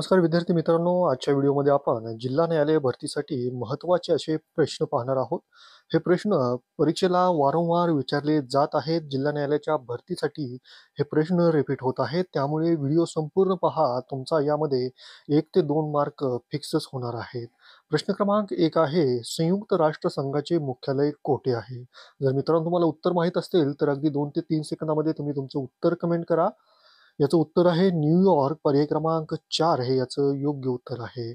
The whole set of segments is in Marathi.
नमस्कार विद्यार्थी मित्रांनो, आजच्या व्हिडिओमध्ये आपण जिल्हा न्यायालय भरतीसाठी महत्त्वाचे असे प्रश्न पाहणार आहोत. हे प्रश्न परीक्षेला वारंवार विचारले जात आहेत. जिल्हा न्यायालयाच्या भरतीसाठी हे प्रश्न रिपीट होत आहेत. त्यामुळे व्हिडिओ संपूर्ण पहा. तुमचा यामध्ये 1 ते 2 मार्क फिक्सच होणार आहेत. प्रश्न क्रमांक 1 आहे, संयुक्त राष्ट्र संघाचे मुख्यालय कोठे आहे? जर मित्रांनो तुम्हाला उत्तर माहीत असेल तर अगदी 2 ते 3 सेकंदामध्ये तुम्ही तुमचं उत्तर कमेंट करा. याचं उत्तर आहे न्यूयॉर्क. पर्याय क्रमांक 4 हे याचं योग्य उत्तर आहे.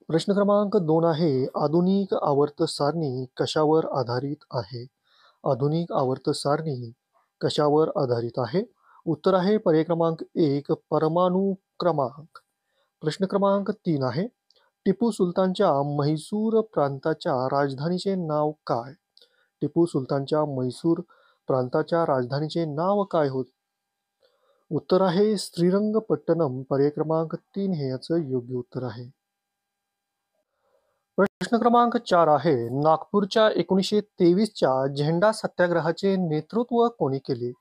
प्रश्न क्रमांक 2 आहे, आधुनिक आवर्त सारणी कशावर आधारित आहे? आधुनिक आवर्त सारणी कशावर आधारित आहे? उत्तर आहे पर्याय क्रमांक 1 परमाणु क्रमांक. प्रश्न क्रमांक 3 आहे, टिपू सुलतानच्या म्हैसूर प्रांताच्या राजधानीचे नाव काय? टिपू सुलतानच्या म्हैसूर प्रांताच्या राजधानीचे नाव काय होते? उत्तर आहे श्रीरंगपट्टणम. पर्याय क्रमांक 3 हे याचं योग्य उत्तर आहे. प्रश्न क्रमांक 4 आहे, नागपूरच्या 1923च्या झेंडा सत्याग्रहाचे नेतृत्व कोणी केले?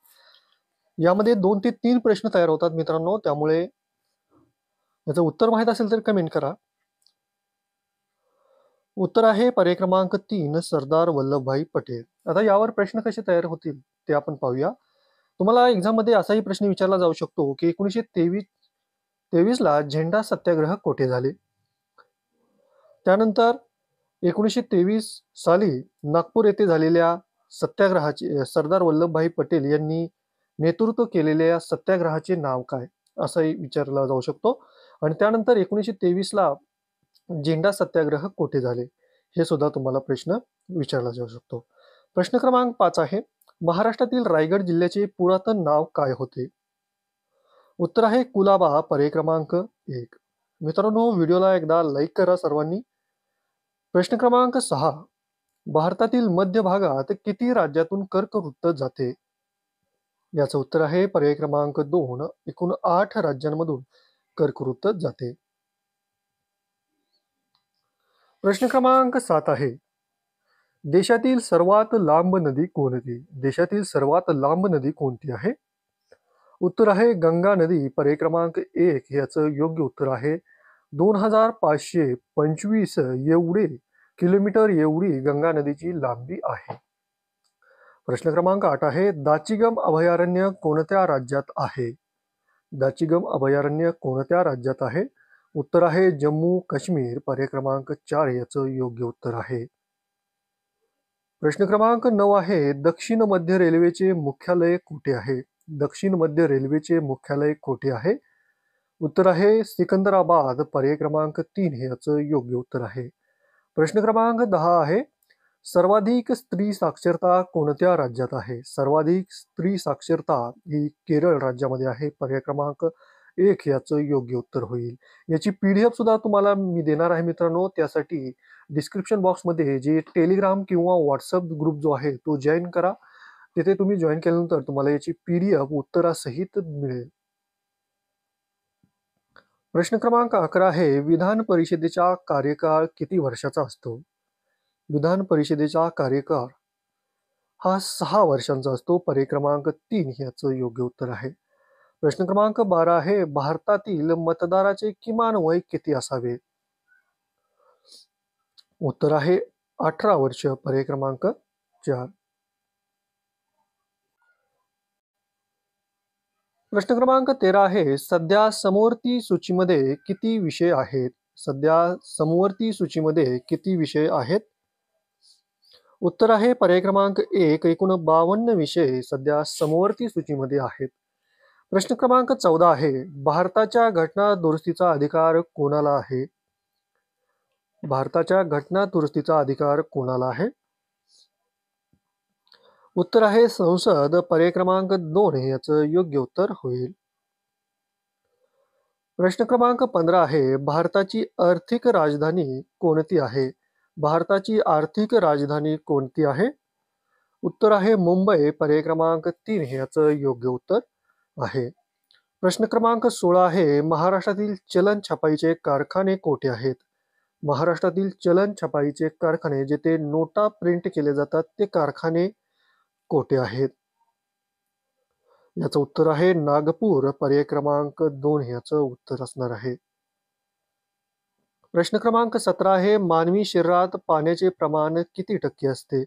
यामध्ये 2 ते 3 प्रश्न तयार होतात मित्रांनो, त्यामुळे याचं उत्तर माहीत असेल तर कमेंट करा. उत्तर आहे पर्याय क्रमांक 3 सरदार वल्लभभाई पटेल. आता यावर प्रश्न कसे तयार होतील ते आपण पाहूया. तुम्हाला एक्झाममध्ये असाही प्रश्न विचारला जाऊ शकतो की 1923ला झेंडा सत्याग्रह कोठे झाले? त्यानंतर 1923 साली नागपूर येथे झालेल्या सत्याग्रहाचे सरदार वल्लभभाई पटेल यांनी नेतृत्व केलेल्या सत्याग्रहाचे नाव काय? असंही विचारला जाऊ शकतो. आणि त्यानंतर 1923ला झेंडा सत्याग्रह कोठे झाले? हे सुद्धा तुम्हाला प्रश्न विचारला जाऊ शकतो. प्रश्न क्रमांक 5 आहे, महाराष्ट्रातील रायगड जिल्ह्याचे पुरातन नाव काय होते? उत्तर आहे कुलाबा. पर्याय क्रमांक 1. मित्रांनो, व्हिडिओला एकदा लाईक करा सर्वांनी. प्रश्न क्रमांक 6, भारतातील मध्य भागात किती राज्यातून कर्कवृत्त जाते? याचं उत्तर आहे पर्याय क्रमांक 2 एकूण 8 राज्यांमधून कर्कवृत्त जाते. प्रश्न क्रमांक 7 आहे, देशातील सर्वात लांब नदी कोणती? देशातील सर्वात लांब नदी कोणती आहे? उत्तर आहे गंगा नदी. पर्याय क्रमांक 1 याचं योग्य उत्तर आहे. 2525 एवढे किलोमीटर एवढी गंगा नदीची लांबी आहे. प्रश्न क्रमांक 8 आहे, दाचिगम अभयारण्य कोणत्या राज्यात आहे? दाचिगम अभयारण्य कोणत्या राज्यात आहे? उत्तर आहे जम्मू काश्मीर. पर्याय क्रमांक 4 याचं योग्य उत्तर आहे. प्रश्न क्रमांक 9 आहे, दक्षिण मध्य रेल्वेचे मुख्यालय कुठे आहे? दक्षिण मध्य रेल्वेचे मुख्यालय कुठे आहे? उत्तर आहे सिकंदराबाद. पर्याय क्रमांक 3 हे याचं योग्य उत्तर आहे. प्रश्न क्रमांक 10 आहे, सर्वाधिक स्त्री साक्षरता कोणत्या राज्यात आहे? सर्वाधिक स्त्री साक्षरता ही केरळ राज्यामध्ये आहे. पर्याय क्रमांक 1 याचं योग्य उत्तर होईल. याची PDF सुद्धा तुम्हाला मी देणार आहे मित्रांनो. त्यासाठी डिस्क्रिप्शन बॉक्समध्ये जे टेलिग्राम किंवा व्हॉट्सअप ग्रुप जो आहे तो जॉईन करा. तिथे तुम्ही जॉईन केल्यानंतर तुम्हाला याची PDF उत्तरासहित मिळेल. प्रश्न क्रमांक 11 आहे, विधान परिषदेचा कार्यकाळ किती वर्षाचा असतो? विधान परिषदेचा कार्यकाळ हा 6 वर्षांचा असतो. पर्याय क्रमांक 3 याचं योग्य उत्तर आहे. प्रश्न क्रमांक 12 आहे, भारतातील मतदाराचे किमान वय किती असावे? उत्तर आहे 18 वर्ष. पर्याय क्रमांक 4. प्रश्न क्रमांक 13 आहे, सध्या समवर्ती सूचीमध्ये किती विषय आहेत? सध्या समवर्ती सूचीमध्ये किती विषय आहेत? उत्तर आहे पर्याय क्रमांक 1 एकूण 52 विषय सध्या समवर्ती सूचीमध्ये आहेत. प्रश्न क्रमांक 14 आहे, भारताच्या घटना दुरुस्तीचा अधिकार कोणाला आहे? भारताच्या घटना दुरुस्तीचा अधिकार कोणाला आहे? उत्तर आहे संसद. पर्याय क्रमांक 2 हे याचं योग्य उत्तर होईल. प्रश्न क्रमांक 15 आहे, भारताची आर्थिक राजधानी कोणती आहे? भारताची आर्थिक राजधानी कोणती आहे? उत्तर आहे मुंबई. पर्याय क्रमांक 3 हे याचं योग्य उत्तर आहे. प्रश्न क्रमांक 16 आहे, महाराष्ट्रातील चलन छपाईचे कारखाने कोठे आहेत? महाराष्ट्रातील चलन छपाईचे कारखाने जेथे नोटा प्रिंट केले जातात ते कारखाने कोठे आहेत? याचं उत्तर आहे नागपूर. पर्याय क्रमांक 2 याचं उत्तर असणार आहे. प्रश्न क्रमांक 17 आहे, मानवी शरीरात पाण्याचे प्रमाण किती टक्के असते?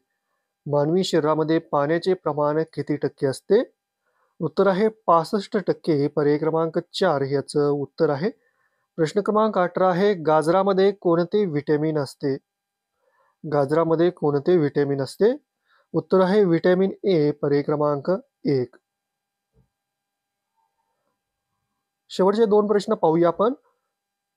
मानवी शरीरामध्ये पाण्याचे प्रमाण किती टक्के असते? उत्तर आहे 65%. पर्याय क्रमांक 4 याचं उत्तर आहे. प्रश्न क्रमांक 18 आहे, गाजरामध्ये कोणते व्हिटॅमिन असते? गाजरामध्ये कोणते व्हिटॅमिन असते? उत्तर आहे व्हिटॅमिन ए. पर्याय क्रमांक 1. शेवटचे 2 प्रश्न पाहूया आपण.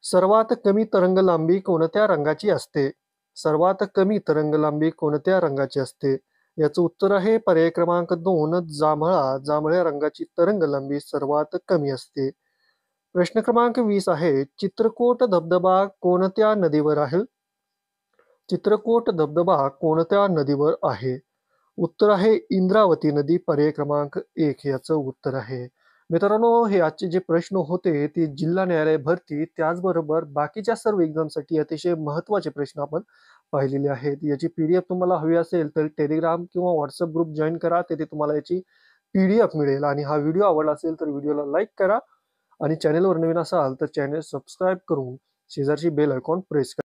सर्वात कमी तरंगलांबी कोणत्या रंगाची असते? सर्वात कमी तरंगलांबी कोणत्या रंगाची असते? याचं उत्तर आहे पर्याय क्रमांक 2 जांभळा. जांभळ्या रंगाची तरंगलांबी सर्वात कमी असते. प्रश्न क्रमांक 20 आहे, चित्रकोट धबधबा कोणत्या नदीवर आहे? चित्रकोट धबधबा कोणत्या नदीवर आहे? उत्तर आहे इंद्रावती नदी. पर्याय क्रमांक 1 याचं उत्तर आहे. मित्रांनो, हे आजचे जे प्रश्न होते ते जिल्हा न्यायालय भरती त्याचबरोबर बाकीच्या सर्व एक्झामसाठी अतिशय महत्त्वाचे प्रश्न आपण पाहिलेले आहेत. याची PDF तुम्हाला हवी असेल तर टेलिग्राम किंवा WhatsApp ग्रुप जॉइन करा. तिथे तुम्हाला याची PDF मिळेल. आणि हा व्हिडिओ आवडला असेल तर व्हिडिओला लाईक करा आणि चॅनलवर नवीन असाल तर चॅनल सबस्क्राईब करून शेजारची बेल आयकॉन प्रेस करा.